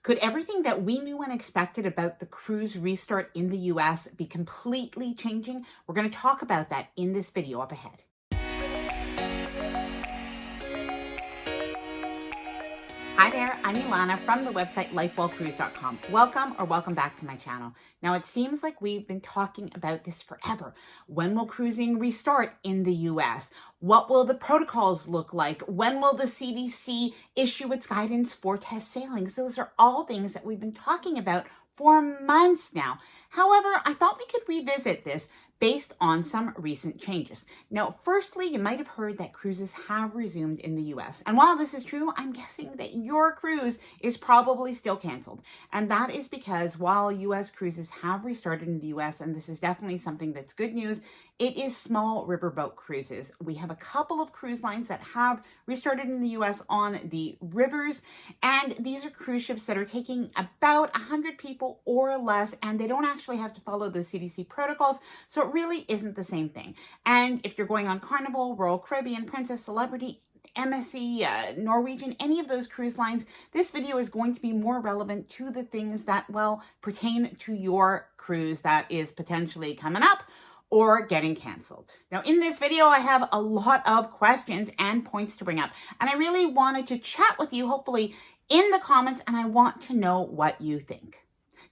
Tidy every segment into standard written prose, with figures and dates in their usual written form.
Could everything that we knew and expected about the cruise restart in the US be completely changing? We're going to talk about that in this video up ahead. Hi there, I'm Ilana from the website lifewellcruise.com. Welcome back to my channel. Now, it seems like we've been talking about this forever. When will cruising restart in the US? What will the protocols look like? When will the CDC issue its guidance for test sailings? Those are all things that we've been talking about for months now. However, I thought we could revisit this based on some recent changes. Now, firstly, you might have heard that cruises have resumed in the US. And while this is true, I'm guessing that your cruise is probably still canceled. And that is because while US cruises have restarted in the US, and this is definitely something that's good news, it is small riverboat cruises. We have a couple of cruise lines that have restarted in the US on the rivers, and these are cruise ships that are taking about 100 people or less, and they don't actually have to follow those CDC protocols, so it really isn't the same thing. And if you're going on Carnival, Royal Caribbean, Princess, Celebrity, MSC, Norwegian, any of those cruise lines, this video is going to be more relevant to the things that, well, pertain to your cruise that is potentially coming up or getting canceled. Now, in this video, I have a lot of questions and points to bring up, and I really wanted to chat with you, hopefully, in the comments, and I want to know what you think.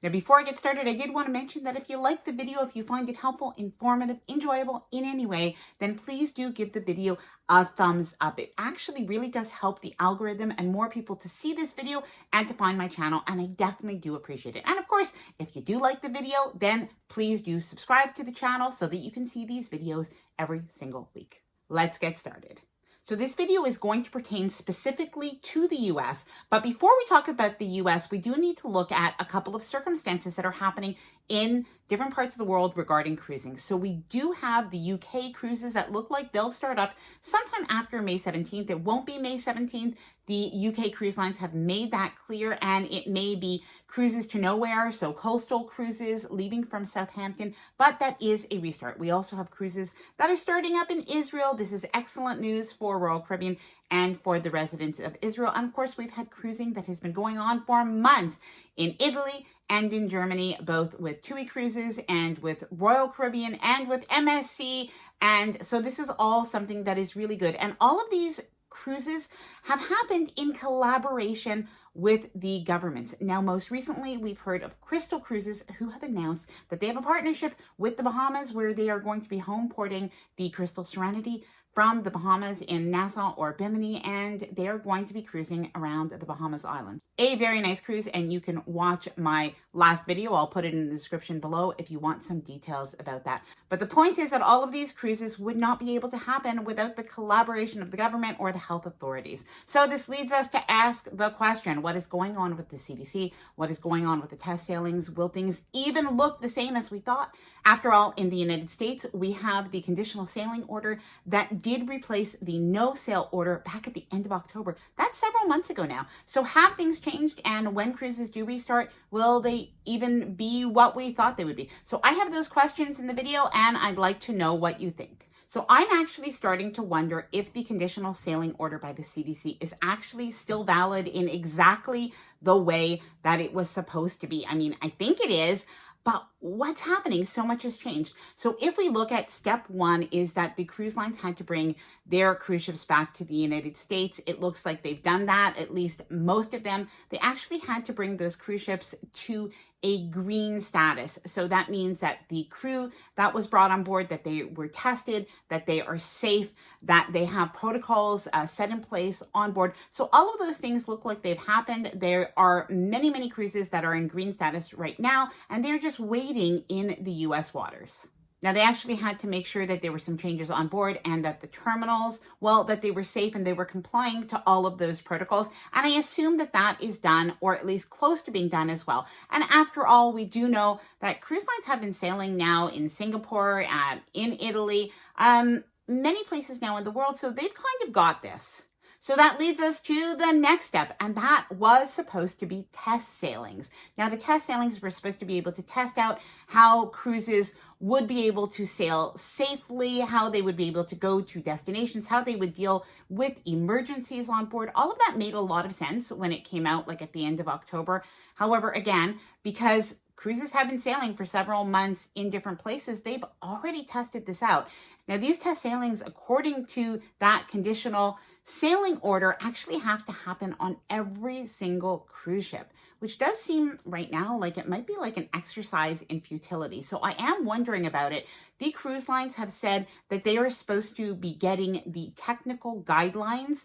Now, before I get started, I did want to mention that if you like the video, if you find it helpful, informative, enjoyable in any way, then please do give the video a thumbs up. It actually really does help the algorithm and more people to see this video and to find my channel, and I definitely do appreciate it. And of course, if you do like the video, then please do subscribe to the channel so that you can see these videos every single week. Let's get started. So this video is going to pertain specifically to the US, but before we talk about the US, we do need to look at a couple of circumstances that are happening in different parts of the world regarding cruising. So we do have the UK cruises that look like they'll start up sometime after May 17th. It won't be May 17th. The UK cruise lines have made that clear, and it may be cruises to nowhere, so coastal cruises leaving from Southampton, but that is a restart. We also have cruises that are starting up in Israel. This is excellent news for Royal Caribbean and for the residents of Israel. And of course, we've had cruising that has been going on for months in Italy and in Germany, both with TUI Cruises and with Royal Caribbean and with MSC. And so this is all something that is really good. And all of these cruises have happened in collaboration with the governments. Now, most recently, we've heard of Crystal Cruises, who have announced that they have a partnership with the Bahamas, where they are going to be home porting the Crystal Serenity from the Bahamas in Nassau or Bimini, and they're going to be cruising around the Bahamas Islands. A very nice cruise, and you can watch my last video. I'll put it in the description below if you want some details about that. But the point is that all of these cruises would not be able to happen without the collaboration of the government or the health authorities. So this leads us to ask the question, what is going on with the CDC? What is going on with the test sailings? Will things even look the same as we thought? After all, in the United States, we have the conditional sailing order that did replace the no sail order back at the end of October. That's several months ago now. So have things changed? And when cruises do restart, will they even be what we thought they would be? So I have those questions in the video, and I'd like to know what you think. So I'm actually starting to wonder if the conditional sailing order by the CDC is actually still valid in exactly the way that it was supposed to be. I mean, I think it is. But what's happening? So much has changed. So if we look at step one, is that the cruise lines had to bring their cruise ships back to the United States. It looks like they've done that, at least most of them. They actually had to bring those cruise ships to a green status. So that means that the crew that was brought on board, that they were tested, that they are safe, that they have protocols set in place on board. So all of those things look like they've happened. There are many, many cruises that are in green status right now, and they're just waiting in the US waters. Now, they actually had to make sure that there were some changes on board and that the terminals, well, that they were safe and they were complying to all of those protocols. And I assume that that is done, or at least close to being done as well. And after all, we do know that cruise lines have been sailing now in Singapore, in Italy, many places now in the world. So they've kind of got this. So that leads us to the next step, and that was supposed to be test sailings. Now, the test sailings were supposed to be able to test out how cruises would be able to sail safely, how they would be able to go to destinations, how they would deal with emergencies on board. All of that made a lot of sense when it came out, like at the end of October. However, again, because cruises have been sailing for several months in different places, they've already tested this out. Now, these test sailings, according to that conditional sailing order, actually have to happen on every single cruise ship, which does seem right now like it might be like an exercise in futility. So I am wondering about it. The cruise lines have said that they are supposed to be getting the technical guidelines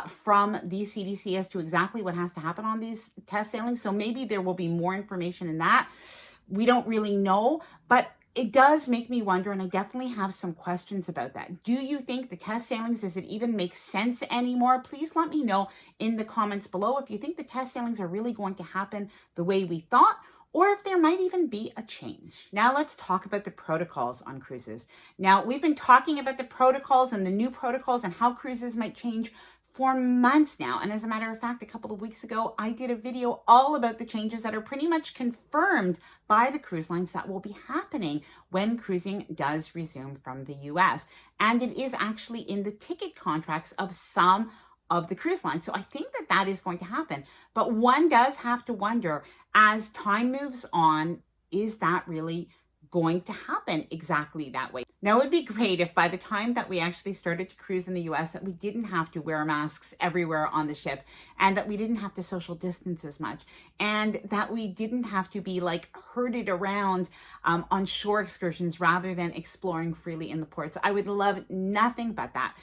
from the CDC as to exactly what has to happen on these test sailings. So maybe there will be more information in that. We don't really know, but it does make me wonder, and I definitely have some questions about that. Do you think the test sailings, does it even make sense anymore? Please let me know in the comments below if you think the test sailings are really going to happen the way we thought, or if there might even be a change. Now let's talk about the protocols on cruises. Now, we've been talking about the protocols and the new protocols and how cruises might change for months now. And as a matter of fact, a couple of weeks ago, I did a video all about the changes that are pretty much confirmed by the cruise lines that will be happening when cruising does resume from the US. And it is actually in the ticket contracts of some of the cruise lines. So I think that that is going to happen. But one does have to wonder, as time moves on, is that really going to happen exactly that way? Now, it would be great if by the time that we actually started to cruise in the US, that we didn't have to wear masks everywhere on the ship, and that we didn't have to social distance as much, and that we didn't have to be like herded around on shore excursions rather than exploring freely in the ports. I would love nothing but that.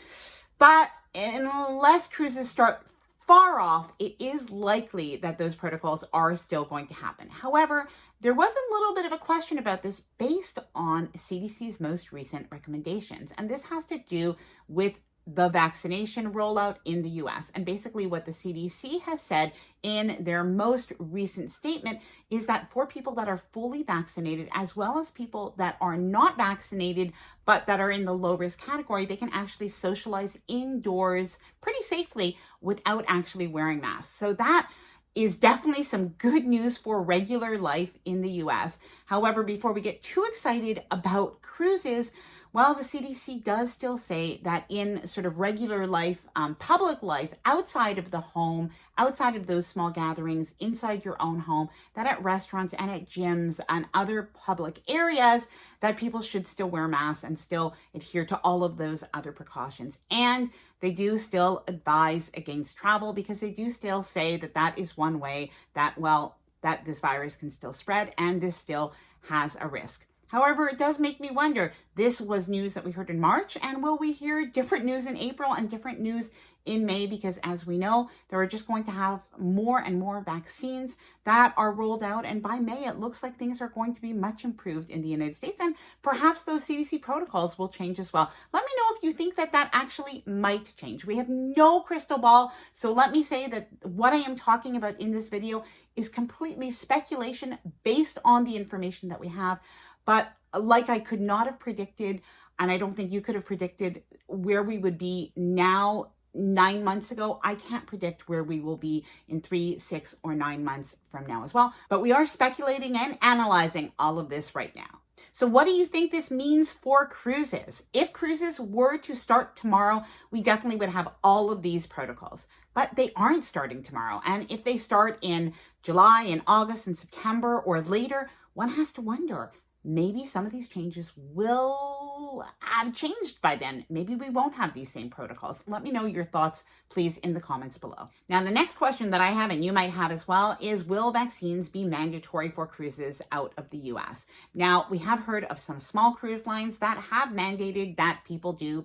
But unless cruises start far off, it is likely that those protocols are still going to happen. However, there was a little bit of a question about this based on CDC's most recent recommendations. And this has to do with the vaccination rollout in the US. And basically what the CDC has said in their most recent statement is that for people that are fully vaccinated, as well as people that are not vaccinated, but that are in the low risk category, they can actually socialize indoors pretty safely without actually wearing masks. So that is definitely some good news for regular life in the US. However, before we get too excited about cruises, well, the CDC does still say that in sort of regular life, public life, outside of the home, outside of those small gatherings, inside your own home, that at restaurants and at gyms and other public areas, that people should still wear masks and still adhere to all of those other precautions. And they do still advise against travel, because they do still say that that is one way that, well, that this virus can still spread and this still has a risk. However, it does make me wonder, this was news that we heard in March, and will we hear different news in April and different news in May? Because as we know, they are just going to have more and more vaccines that are rolled out. And by May, it looks like things are going to be much improved in the United States. And perhaps those CDC protocols will change as well. Let me know if you think that that actually might change. We have no crystal ball. So let me say that what I am talking about in this video is completely speculation based on the information that we have. But like I could not have predicted, and I don't think you could have predicted where we would be now 9 months ago, I can't predict where we will be in 3, 6, or 9 months from now as well. But we are speculating and analyzing all of this right now. So what do you think this means for cruises? If cruises were to start tomorrow, we definitely would have all of these protocols. But they aren't starting tomorrow. And if they start in July and August and September or later, one has to wonder, maybe some of these changes will have changed by then. Maybe we won't have these same protocols. Let me know your thoughts, please, in the comments below. Now, the next question that I have, and you might have as well, is will vaccines be mandatory for cruises out of the US? Now, we have heard of some small cruise lines that have mandated that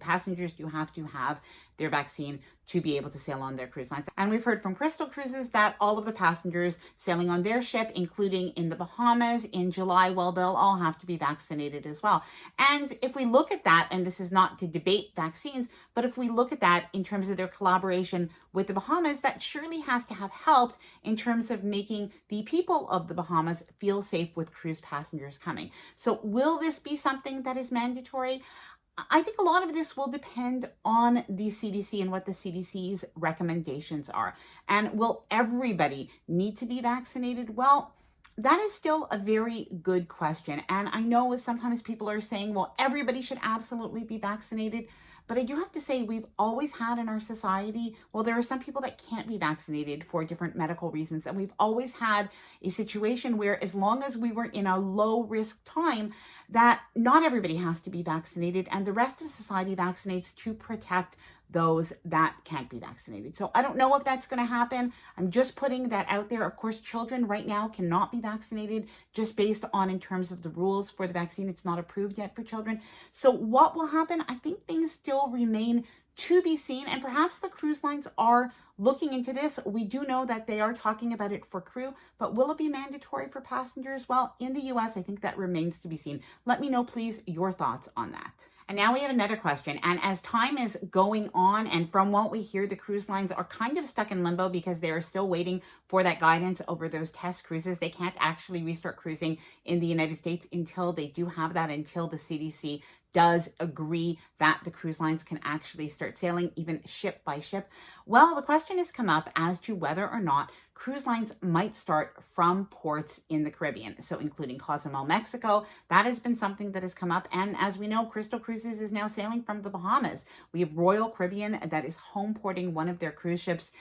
passengers do have to have their vaccine to be able to sail on their cruise lines. And we've heard from Crystal Cruises that all of the passengers sailing on their ship, including in the Bahamas in July, well, they'll all have to be vaccinated as well. And if we look at that, and this is not to debate vaccines, but if we look at that in terms of their collaboration with the Bahamas, that surely has to have helped in terms of making the people of the Bahamas feel safe with cruise passengers coming. So will this be something that is mandatory? I think a lot of this will depend on the CDC and what the CDC's recommendations are. And will everybody need to be vaccinated? Well, that is still a very good question. And I know sometimes people are saying, well, everybody should absolutely be vaccinated. But I do have to say, we've always had in our society, well, there are some people that can't be vaccinated for different medical reasons. And we've always had a situation where, as long as we were in a low risk time, that not everybody has to be vaccinated, and the rest of society vaccinates to protect those that can't be vaccinated. So I don't know if that's going to happen. I'm just putting that out there. Of course, children right now cannot be vaccinated just based on in terms of the rules for the vaccine. It's not approved yet for children. So what will happen? I think things still remain to be seen, and perhaps the cruise lines are looking into this. We do know that they are talking about it for crew, but will it be mandatory for passengers? Well, in the US, I think that remains to be seen. Let me know, please, your thoughts on that. And now we have another question. And as time is going on, and from what we hear, the cruise lines are kind of stuck in limbo because they are still waiting for that guidance over those test cruises. They can't actually restart cruising in the United States until they do have that, until the CDC does agree that the cruise lines can actually start sailing, even ship by ship. Well, the question has come up as to whether or not cruise lines might start from ports in the Caribbean, so including Cozumel, Mexico. That has been something that has come up. And as we know, Crystal Cruises is now sailing from the Bahamas. We have Royal Caribbean that is home porting one of their cruise ships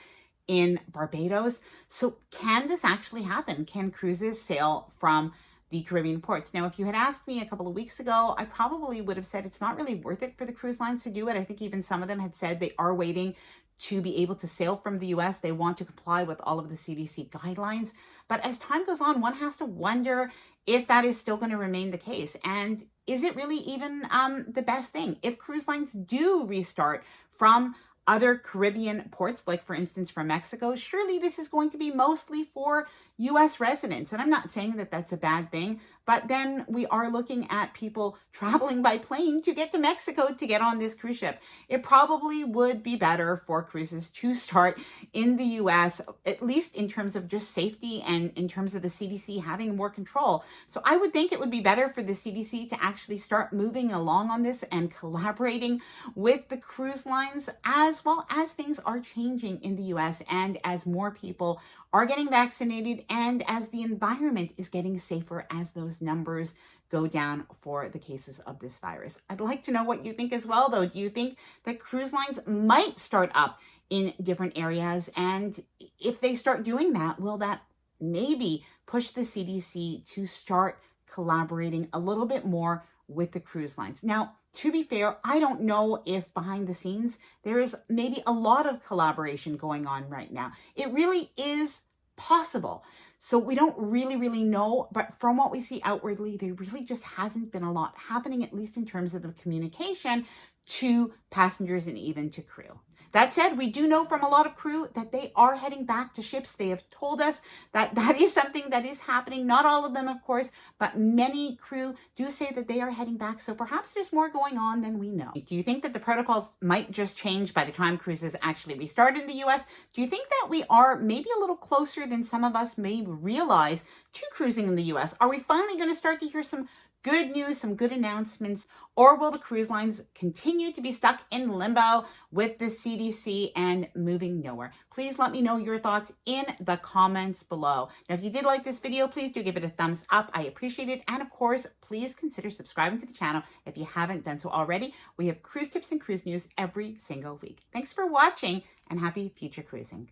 in Barbados. So can this actually happen? Can cruises sail from the Caribbean ports? Now, if you had asked me a couple of weeks ago, I probably would have said it's not really worth it for the cruise lines to do it. I think even some of them had said they are waiting to be able to sail from the US. They want to comply with all of the CDC guidelines. But as time goes on, one has to wonder if that is still going to remain the case. And is it really even the best thing? If cruise lines do restart from other Caribbean ports, like for instance from Mexico, surely this is going to be mostly for US residents. And I'm not saying that that's a bad thing, but then we are looking at people traveling by plane to get to Mexico to get on this cruise ship. It probably would be better for cruises to start in the US, at least in terms of just safety and in terms of the CDC having more control. So I would think it would be better for the CDC to actually start moving along on this and collaborating with the cruise lines, as well as things are changing in the US and as more people are getting vaccinated and as the environment is getting safer as those numbers go down for the cases of this virus. I'd like to know what you think as well, though. Do you think that cruise lines might start up in different areas? And if they start doing that, will that maybe push the CDC to start collaborating a little bit more with the cruise lines? Now, to be fair, I don't know if behind the scenes there is maybe a lot of collaboration going on right now. It really is possible. So we don't really know, but from what we see outwardly, there really just hasn't been a lot happening, at least in terms of the communication to passengers and even to crew. That said, we do know from a lot of crew that they are heading back to ships. They have told us that that is something that is happening. Not all of them, of course, but many crew do say that they are heading back. So perhaps there's more going on than we know. Do you think that the protocols might just change by the time cruises actually restart in the US? Do you think that we are maybe a little closer than some of us may realize to cruising in the US? Are we finally going to start to hear some good news, some good announcements, or will the cruise lines continue to be stuck in limbo with the CDC and moving nowhere? Please let me know your thoughts in the comments below. Now, if you did like this video, please do give it a thumbs up. I appreciate it. And of course, please consider subscribing to the channel if you haven't done so already. We have cruise tips and cruise news every single week. Thanks for watching and happy future cruising.